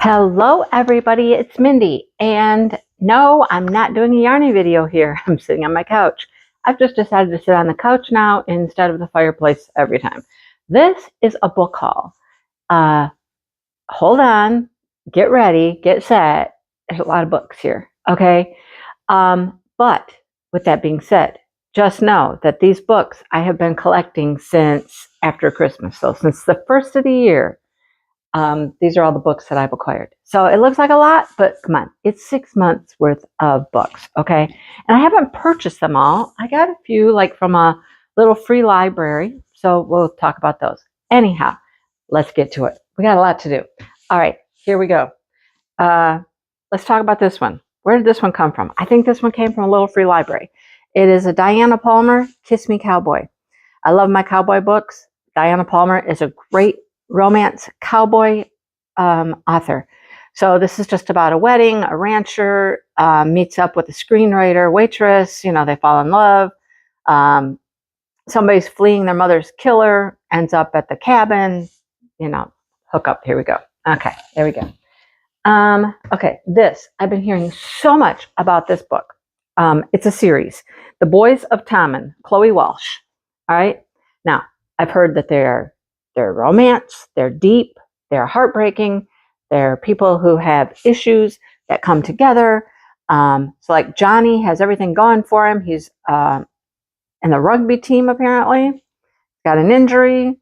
Hello everybody, it's Mindy, and no, I'm not doing a yarny video here. I'm sitting on my couch. I've just decided to sit on the couch now instead of the fireplace every time. This is a book haul. Hold on, get ready, get set. There's a lot of books here, okay? But with that being said, just know that these books I have been collecting since after Christmas, so since the first of the year. These are all the books that I've acquired. So it looks like a lot, but come on, it's 6 months worth of books, okay? And I haven't purchased them all. I got a few like from a little free library, so we'll talk about those. Anyhow, let's get to it. We got a lot to do. All right, here we go. Let's talk about this one. Where did this one come from? I think this one came from a little free library. It is a Diana Palmer, Kiss Me Cowboy. I love my cowboy books. Diana Palmer is a great romance cowboy author. So this is just about a wedding. A rancher meets up with a screenwriter, waitress. You know, they fall in love. Somebody's fleeing their mother's killer, ends up at the cabin. You know, hook up. Here we go. Okay, there we go. Okay, this, I've been hearing so much about this book. It's a series, The Boys of Tommen, Chloe Walsh. All right. Now, I've heard that they're romance, they're deep, they're heartbreaking, they're people who have issues that come together. So like Johnny has everything going for him. He's in the rugby team apparently, got an injury.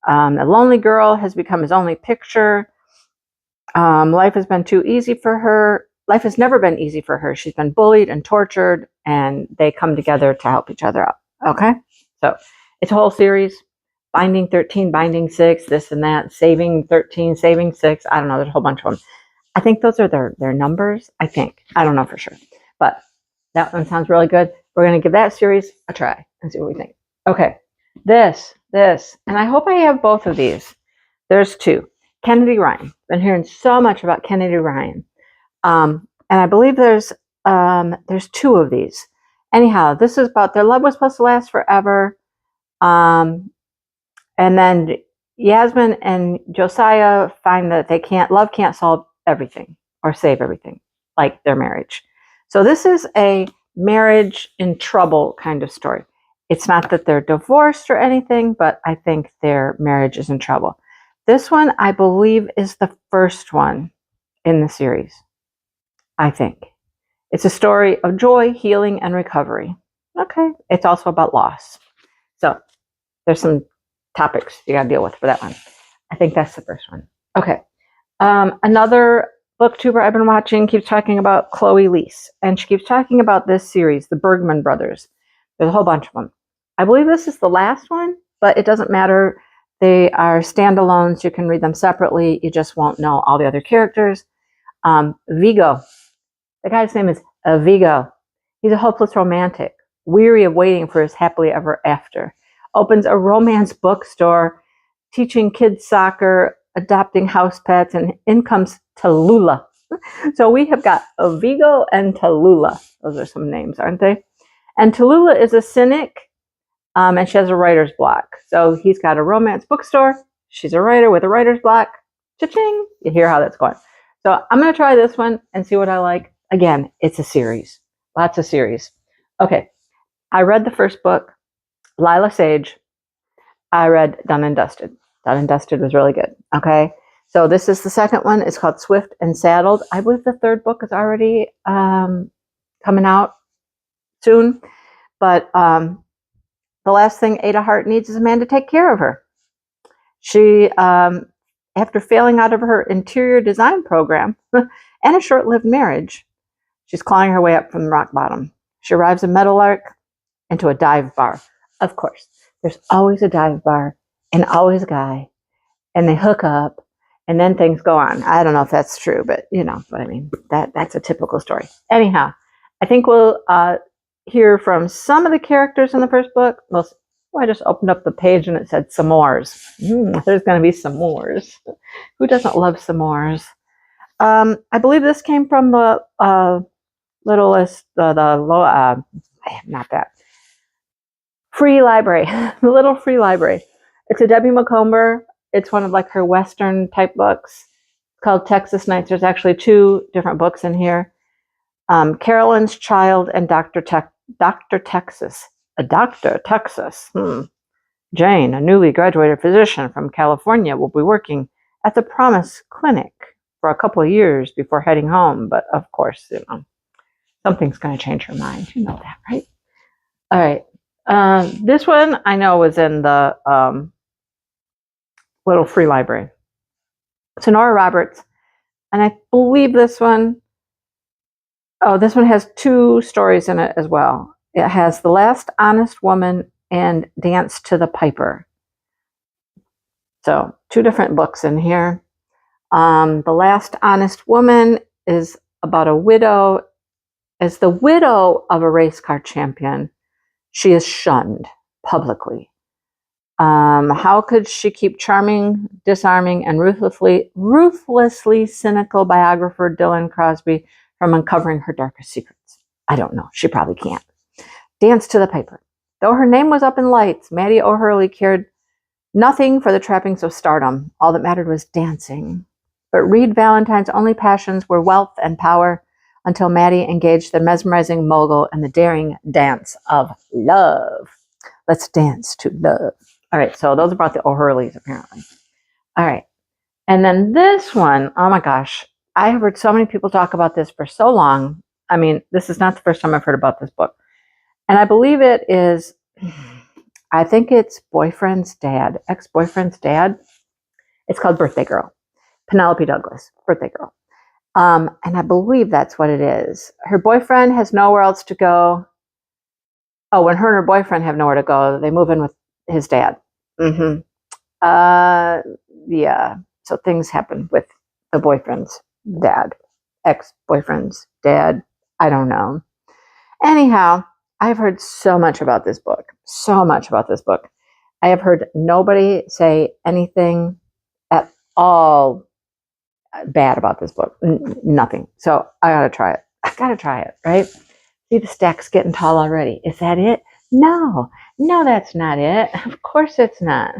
The lonely girl has become his only picture. Life has been too easy for her. Life has never been easy for her. She's been bullied and tortured, and they come together to help each other out. Okay? So it's a whole series. Binding 13, Binding 6, this and that, Saving 13, Saving 6. I don't know. There's a whole bunch of them. I think those are their numbers. I think. I don't know for sure. But that one sounds really good. We're going to give that series a try and see what we think. Okay. This. And I hope I have both of these. There's two. Kennedy Ryan. Been hearing so much about Kennedy Ryan. And I believe there's two of these. Anyhow, this is about their love was supposed to last forever. And then Yasmin and Josiah find that love can't solve everything or save everything, like their marriage. So this is a marriage in trouble kind of story. It's not that they're divorced or anything, but I think their marriage is in trouble. This one, I believe, is the first one in the series. I think. It's a story of joy, healing, and recovery. Okay. It's also about loss. So there's some topics you got to deal with for that one. I think that's the first one. Okay. Another booktuber I've been watching keeps talking about Chloe Leese, and she keeps talking about this series, the Bergman brothers. There's a whole bunch of them. I believe this is the last one, but it doesn't matter. They are standalones. You can read them separately. You just won't know all the other characters. Vigo. The guy's name is Vigo. He's a hopeless romantic, weary of waiting for his happily ever after. Opens a romance bookstore, teaching kids soccer, adopting house pets, and in comes Tallulah. So we have got Vigo and Tallulah. Those are some names, aren't they? And Tallulah is a cynic, and she has a writer's block. So he's got a romance bookstore. She's a writer with a writer's block. Cha-ching! You hear how that's going. So I'm going to try this one and see what I like. Again, it's a series. Lots of series. Okay. I read the first book, Lila Sage. I read Done and Dusted. Done and Dusted was really good. Okay. So this is the second one. It's called Swift and Saddled. I believe the third book is already coming out soon. But the last thing Ada Hart needs is a man to take care of her. She, after failing out of her interior design program and a short-lived marriage, she's clawing her way up from the rock bottom. She arrives in Meadowlark into a dive bar. Of course, there's always a dive bar and always a guy, and they hook up, and then things go on. I don't know if that's true, but you know what I mean. That's a typical story. Anyhow, I think we'll hear from some of the characters in the first book. I just opened up the page and it said s'mores. There's going to be s'mores. Who doesn't love s'mores? I believe this came from the free library, the little free library. It's a Debbie Macomber. It's one of like her Western type books called Texas Nights. There's actually 2 different books in here. Carolyn's Child and Dr. Texas. A Dr. Texas. Jane, a newly graduated physician from California, will be working at the Promise Clinic for a couple of years before heading home. But of course, something's going to change her mind. You know that, right? All right. This one I know was in the little free library. So Nora Roberts, and I believe this one has 2 stories in it as well. It has The Last Honest Woman and Dance to the Piper. So 2 different books in here. The Last Honest Woman is about a widow. As the widow of a race car champion, she is shunned publicly. How could she keep charming, disarming, and ruthlessly cynical biographer Dylan Crosby from uncovering her darkest secrets? I don't know. She probably can't. Dance to the Piper. Though her name was up in lights, Maddie O'Hurley cared nothing for the trappings of stardom. All that mattered was dancing. But Reed Valentine's only passions were wealth and power until Maddie engaged the mesmerizing mogul in the daring dance of love. Let's dance to love. All right, so those are about the O'Hurleys, apparently. All right, and then this one, oh my gosh, I have heard so many people talk about this for so long. I mean, this is not the first time I've heard about this book. And I believe it is, I think it's boyfriend's dad, ex-boyfriend's dad. It's called Birthday Girl. Penelope Douglas, Birthday Girl. And I believe that's what it is. Her boyfriend has nowhere else to go. Oh, when her and her boyfriend have nowhere to go, they move in with his dad. Yeah. So things happen with the boyfriend's dad, ex-boyfriend's dad. I don't know. Anyhow, I've heard so much about this book. So much about this book. I have heard nobody say anything at all bad about this book. Nothing. So I gotta try it. I gotta try it, right? See, the stack's getting tall already. Is that it? No, that's not it. Of course it's not.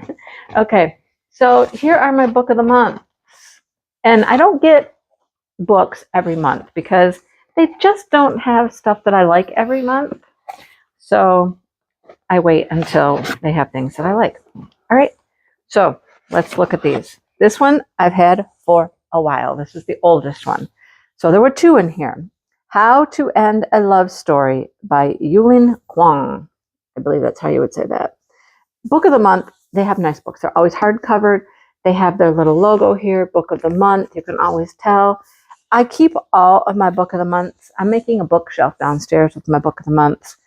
Okay, so here are my book of the month. And I don't get books every month because they just don't have stuff that I like every month. So I wait until they have things that I like. All right, so let's look at these. This one I've had for a while. This is the oldest one. So there were 2 in here. How to End a Love Story by Yulin Kwong. I believe that's how you would say that. Book of the month, they have nice books. They're always hardcovered. They have their little logo here, book of the month. You can always tell. I keep all of my book of the months. I'm making a bookshelf downstairs with my book of the months.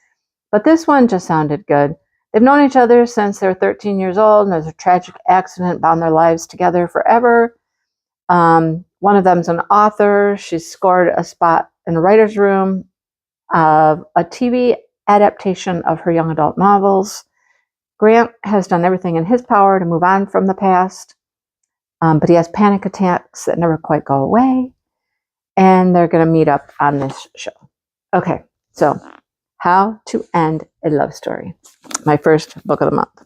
But this one just sounded good. They've known each other since they're 13 years old, and there's a tragic accident bound their lives together forever. One of them's an author. She's scored a spot in the writer's room of a TV adaptation of her young adult novels. Grant has done everything in his power to move on from the past, but he has panic attacks that never quite go away, and they're going to meet up on this show. Okay, so How to End a Love Story, my first book of the month.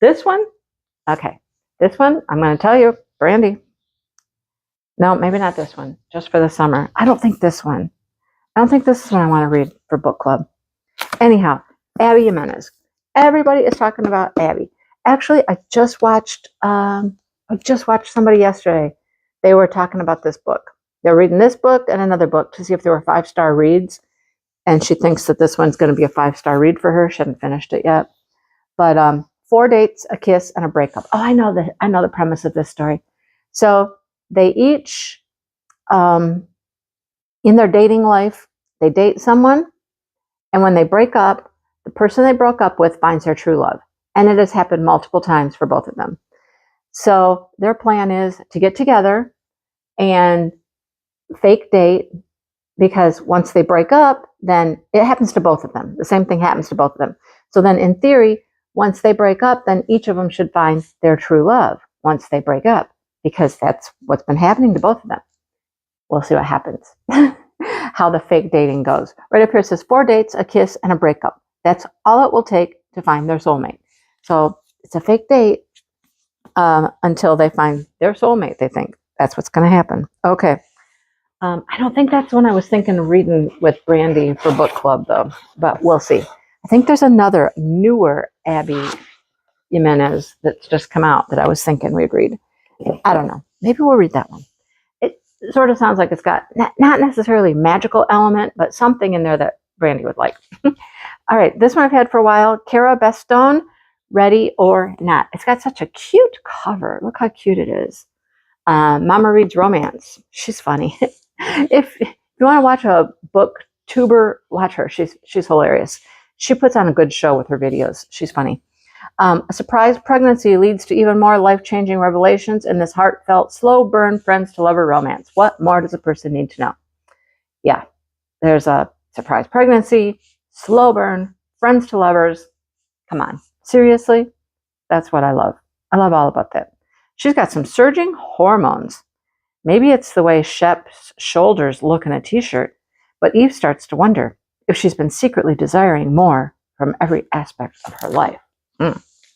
This one, okay, this one, I'm going to tell you, Brandy. No, maybe not this one, just for the summer. I don't think this one is what I want to read for book club. Anyhow, Abby Jimenez. Everybody is talking about Abby. Actually, I just watched somebody yesterday. They were talking about this book. They're reading this book and another book to see if there were 5-star reads. And she thinks that this one's going to be a 5-star read for her. She hasn't finished it yet. But 4 dates, a kiss, and a breakup. Oh, I know the premise of this story. So they each, in their dating life, they date someone, and when they break up, the person they broke up with finds their true love. And it has happened multiple times for both of them. So their plan is to get together and fake date, because once they break up, then it happens to both of them. The same thing happens to both of them. So then in theory, once they break up, then each of them should find their true love once they break up, because that's what's been happening to both of them. We'll see what happens. How the fake dating goes. Right up here it says 4 dates, a kiss, and a breakup. That's all it will take to find their soulmate. So it's a fake date until they find their soulmate, they think. That's what's going to happen. Okay. I don't think that's one I was thinking of reading with Brandy for book club, though, but we'll see. I think there's another newer Abby Jimenez that's just come out that I was thinking we'd read. I don't know. Maybe we'll read that one. It sort of sounds like it's got not necessarily magical element, but something in there that Brandy would like. All right, this one I've had for a while. Cara Bestone, Ready or Not. It's got such a cute cover. Look how cute it is. Mama Reads Romance. She's funny. If you want to watch a booktuber, watch her. She's hilarious. She puts on a good show with her videos. She's funny. A surprise pregnancy leads to even more life-changing revelations in this heartfelt, slow burn, friends to lover romance. What more does a person need to know? Yeah, there's a surprise pregnancy, slow burn, friends to lovers. Come on, seriously? That's what I love. I love all about that. She's got some surging hormones. Maybe it's the way Shep's shoulders look in a t-shirt, but Eve starts to wonder if she's been secretly desiring more from every aspect of her life.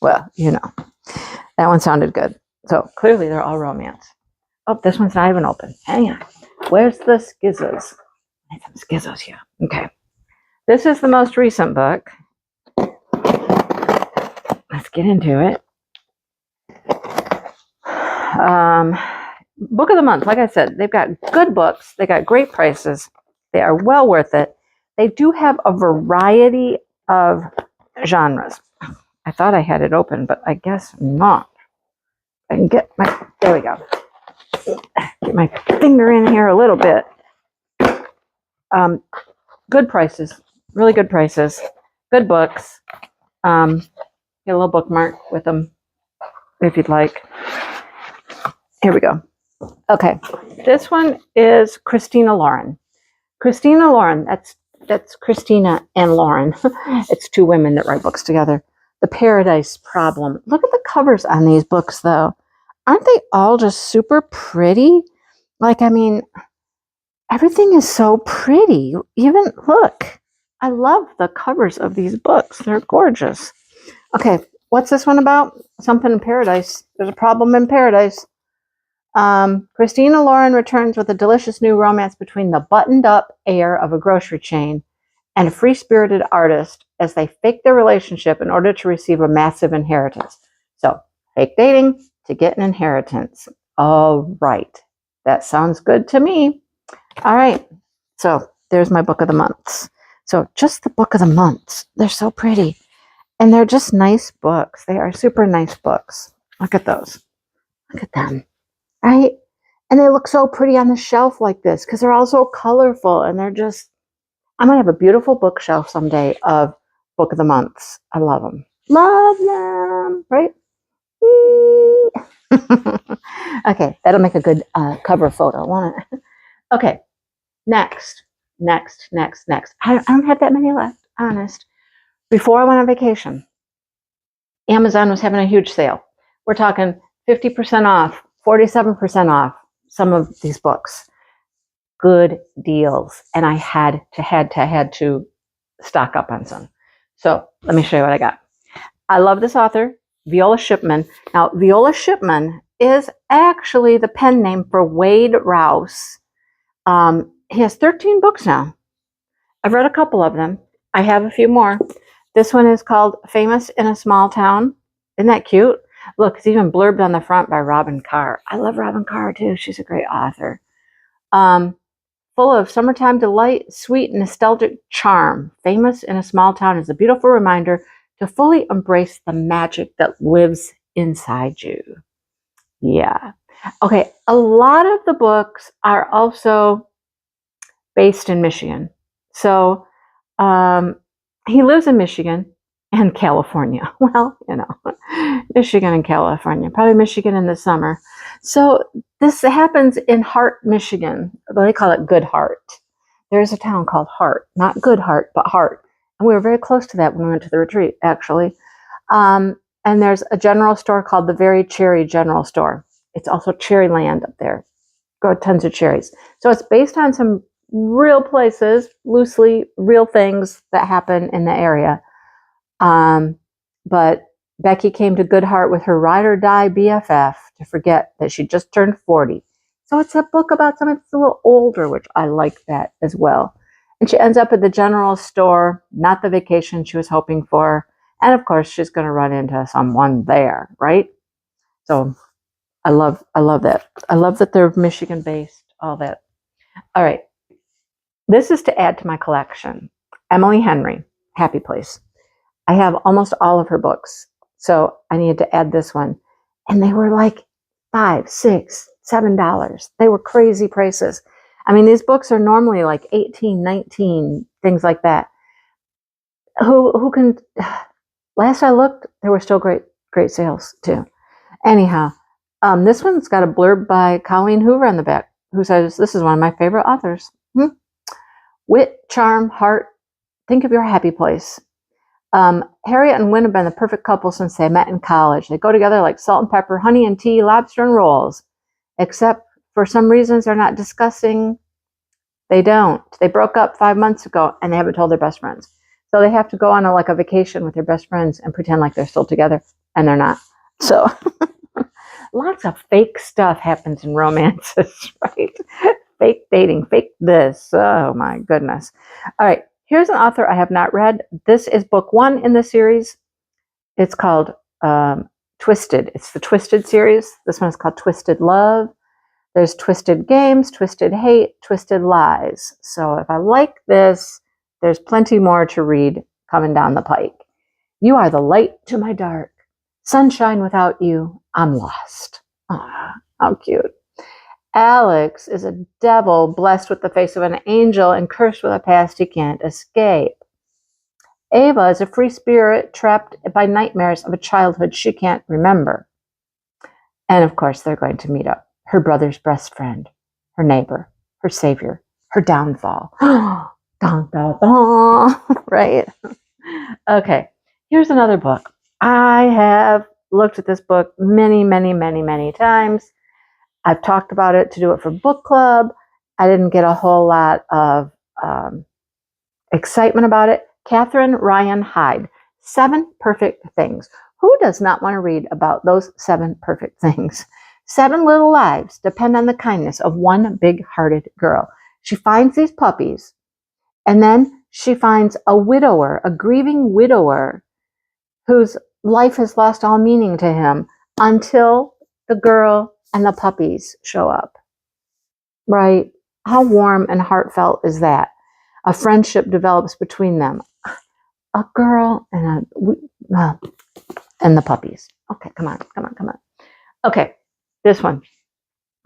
Well, you know, that one sounded good. So clearly they're all romance. Oh, this one's not even open. Hang on. Where's the skizzos? I need some skizzos here. Okay. This is the most recent book. Let's get into it. Book of the month. Like I said, they've got good books. They got great prices. They are well worth it. They do have a variety of genres. I thought I had it open, but I guess not. I can get my, there we go. Get my finger in here a little bit. Good prices, really good prices, good books. Get a little bookmark with them if you'd like. Here we go. Okay, this one is Christina Lauren. Christina Lauren, that's Christina and Lauren. It's two women that write books together. The Paradise Problem. Look at the covers on these books, though. Aren't they all just super pretty? Like, I mean, everything is so pretty. Even, look, I love the covers of these books. They're gorgeous. Okay, what's this one about? Something in paradise. There's a problem in paradise. Christina Lauren returns with a delicious new romance between the buttoned-up heir of a grocery chain and a free-spirited artist as they fake their relationship in order to receive a massive inheritance. So, fake dating to get an inheritance. All right. That sounds good to me. All right. So, there's my book of the months. So, just the book of the months. They're so pretty. And they're just nice books. They are super nice books. Look at those. Look at them. Right? And they look so pretty on the shelf like this because they're all so colorful and they're just, I'm going to have a beautiful bookshelf someday of book of the months. I love them. Love them. Right? Okay. That'll make a good cover photo, won't it? Okay. Next. I don't have that many left, honest. Before I went on vacation, Amazon was having a huge sale. We're talking 50% off, 47% off some of these books. Good deals. And I had to stock up on some. So let me show you what I got. I love this author, Viola Shipman. Now, Viola Shipman is actually the pen name for Wade Rouse. He has 13 books now. I've read a couple of them. I have a few more. This one is called Famous in a Small Town. Isn't that cute? Look, it's even blurbed on the front by Robin Carr. I love Robin Carr, too. She's a great author. Full of summertime delight, sweet, nostalgic charm. Famous in a Small Town is a beautiful reminder to fully embrace the magic that lives inside you. Yeah. Okay, a lot of the books are also based in Michigan. So he lives in Michigan and California. Well, you know, Michigan and California, probably Michigan in the summer. So this happens in Hart, Michigan. They call it Good Hart. There's a town called Hart, not Good Hart, but Hart. And we were very close to that when we went to the retreat, actually. And there's a general store called the Very Cherry General Store. It's also cherry land up there. Grow tons of cherries. So it's based on some real places, loosely real things that happen in the area. But Becky came to Good Heart with her ride or die BFF to forget that she just turned 40 So it's a book about something that's a little older, which I like that as well. And she ends up at the general store, not the vacation she was hoping for. And of course, she's going to run into someone there, right? So I love that. I love that they're Michigan based, all that. All right. This is to add to my collection. Emily Henry, Happy Place. I have almost all of her books. So I needed to add this one. And they were like $5, $6, $7. They were crazy prices. I mean, these books are normally like 18, 19, things like that. Who can, last I looked, there were still great sales too. Anyhow, this one's got a blurb by Colleen Hoover on the back, who says, this is one of my favorite authors. Wit, charm, heart, think of your happy place. Harriet and Wynne have been the perfect couple since they met in college. They go together like salt and pepper, honey and tea, lobster and rolls. Except for some reasons they're not discussing. They don't. They broke up 5 months ago and they haven't told their best friends. So they have to go on a vacation with their best friends and pretend like they're still together, and they're not. So lots of fake stuff happens in romances, right? Fake dating, fake this. Oh my goodness. All right. Here's an author I have not read. This is book 1 in the series. It's called Twisted. It's the Twisted series. This one is called Twisted Love. There's Twisted Games, Twisted Hate, Twisted Lies. So if I like this, there's plenty more to read coming down the pike. You are the light to my dark. Sunshine without you, I'm lost. Oh, how cute. Alex is a devil blessed with the face of an angel and cursed with a past he can't escape. Ava is a free spirit trapped by nightmares of a childhood she can't remember. And of course, they're going to meet up. Her brother's best friend, her neighbor, her savior, her downfall. Dun, dun, dun. Right? Okay, here's another book. I have looked at this book many, many, many, many times. I've talked about it to do it for book club. I didn't get a whole lot of excitement about it. Catherine Ryan Hyde, 7 Perfect Things. Who does not want to read about those 7 perfect things? 7 little lives depend on the kindness of one big-hearted girl. She finds these puppies, and then she finds a widower, a grieving widower, whose life has lost all meaning to him until the girl and the puppies show up. Right? How warm and heartfelt is that? A friendship develops between them. A girl and the puppies. Okay, come on. Okay, this one.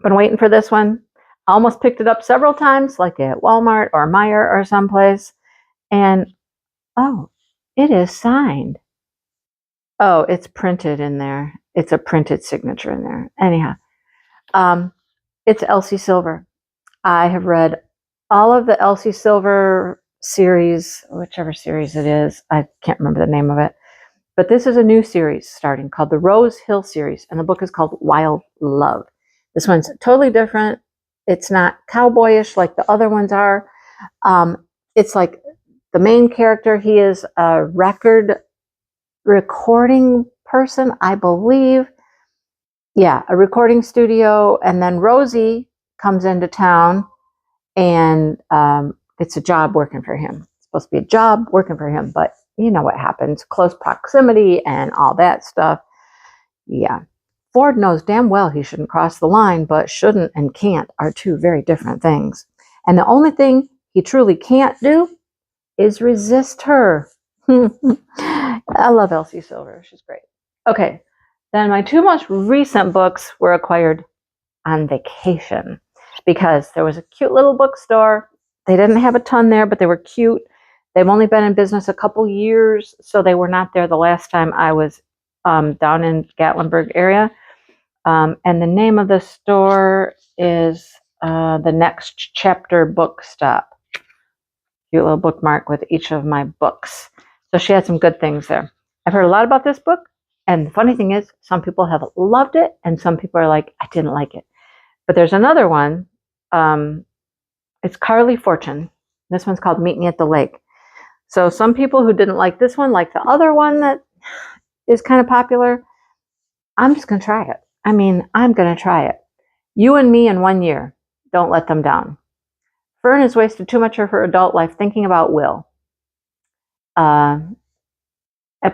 Been waiting for this one. I almost picked it up several times, like at Walmart or Meijer or someplace. And, oh, it is signed. Oh, it's printed in there. It's a printed signature in there. Anyhow, it's Elsie Silver. I have read all of the Elsie Silver series, whichever series it is. I can't remember the name of it. But this is a new series starting called the Rose Hill series, and the book is called Wild Love. This one's totally different. It's not cowboyish like the other ones are. It's like the main character, he is a recording person, I believe. Yeah, a recording studio. And then Rosie comes into town and it's a job working for him. It's supposed to be a job working for him, but you know what happens. Close proximity and all that stuff. Yeah. Ford knows damn well he shouldn't cross the line, but shouldn't and can't are 2 very different things. And the only thing he truly can't do is resist her. I love Elsie Silver. She's great. Okay. Then my 2 most recent books were acquired on vacation because there was a cute little bookstore. They didn't have a ton there, but they were cute. They've only been in business a couple years, so they were not there the last time I was down in Gatlinburg area. And the name of the store is the Next Chapter Bookstop. Cute little bookmark with each of my books. So she had some good things there. I've heard a lot about this book. And the funny thing is, some people have loved it, and some people are like, I didn't like it. But there's another one. It's Carly Fortune. This one's called Meet Me at the Lake. So some people who didn't like this one, like the other one that is kind of popular, I'm just going to try it. I'm going to try it. You and me in 1 year. Don't let them down. Fern has wasted too much of her adult life thinking about Will. At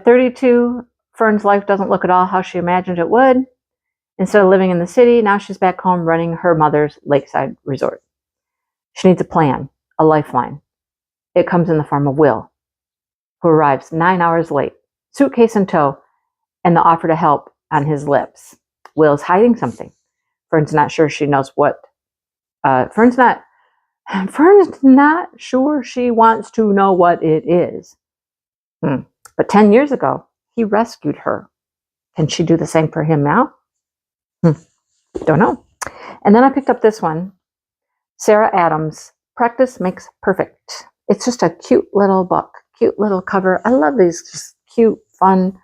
32, Fern's life doesn't look at all how she imagined it would. Instead of living in the city, now she's back home running her mother's lakeside resort. She needs a plan, a lifeline. It comes in the form of Will, who arrives 9 hours late, suitcase in tow, and the offer to help on his lips. Will's hiding something. Fern's not sure she knows what. Fern's not sure she wants to know what it is. But 10 years ago, he rescued her. Can she do the same for him now? Don't know. And then I picked up this one, Sarah Adams, Practice Makes Perfect. It's just a cute little book, cute little cover. I love these, just cute, fun,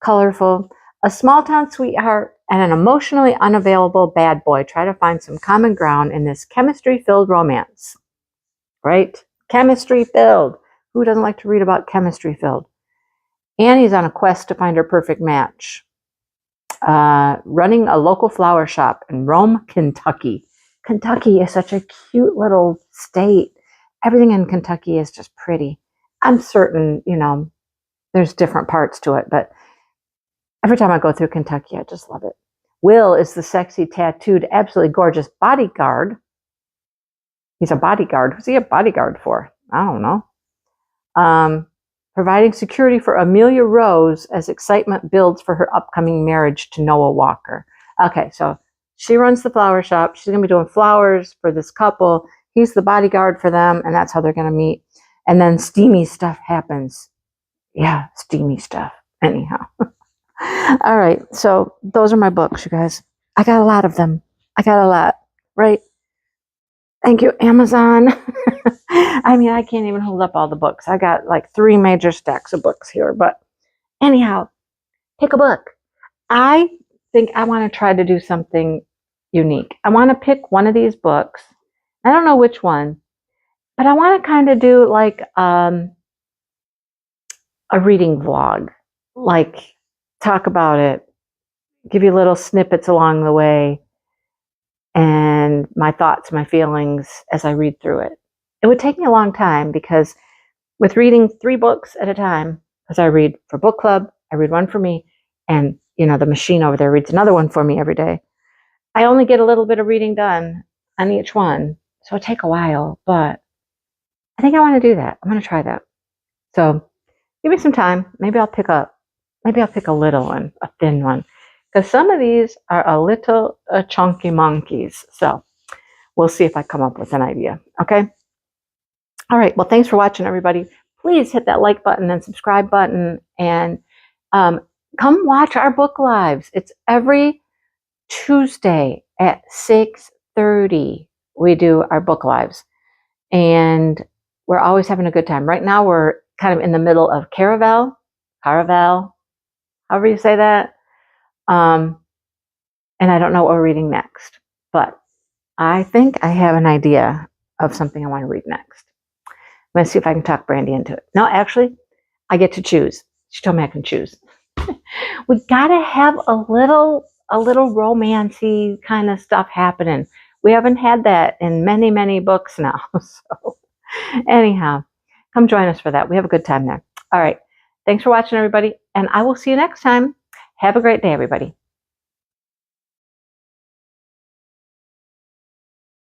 colorful. A small-town sweetheart and an emotionally unavailable bad boy try to find some common ground in this chemistry-filled romance. Right? Chemistry-filled. Who doesn't like to read about chemistry-filled? Annie's on a quest to find her perfect match. Running a local flower shop in Rome, Kentucky. Kentucky is such a cute little state. Everything in Kentucky is just pretty. I'm certain, there's different parts to it, but every time I go through Kentucky, I just love it. Will is the sexy, tattooed, absolutely gorgeous bodyguard. He's a bodyguard. Who's he a bodyguard for? I don't know. Providing security for Amelia Rose as excitement builds for her upcoming marriage to Noah Walker. Okay, so she runs the flower shop. She's going to be doing flowers for this couple. He's the bodyguard for them, and that's how they're going to meet. And then steamy stuff happens. Yeah, steamy stuff. Anyhow. All right, so those are my books, you guys. I got a lot of them. I got a lot, right? Thank you, Amazon. I mean, I can't even hold up all the books. I got like 3 major stacks of books here. But anyhow, pick a book. I think I want to try to do something unique. I want to pick one of these books. I don't know which one, but I want to kind of do like a reading vlog. Like talk about it, give you little snippets along the way, and my thoughts, my feelings as I read through it. It would take me a long time because with reading 3 books at a time, because I read for book club, I read one for me, and the machine over there reads another one for me every day. I only get a little bit of reading done on each one, so it'll take a while, but I think I want to do that. I'm going to try that. So give me some time. Maybe I'll pick a little one, a thin one, because some of these are a little chunky monkeys. So we'll see if I come up with an idea. Okay. All right. Well, thanks for watching, everybody. Please hit that like button and subscribe button, and come watch our book lives. It's every Tuesday at 6:30. We do our book lives, and we're always having a good time. Right now, we're kind of in the middle of Caravel, however you say that. And I don't know what we're reading next, but I think I have an idea of something I want to read next. I'm going to see if I can talk Brandy into it. No, actually, I get to choose. She told me I can choose. We got to have a little romancy kind of stuff happening. We haven't had that in many, many books now. So anyhow, come join us for that. We have a good time there. All right. Thanks for watching, everybody. And I will see you next time. Have a great day, everybody.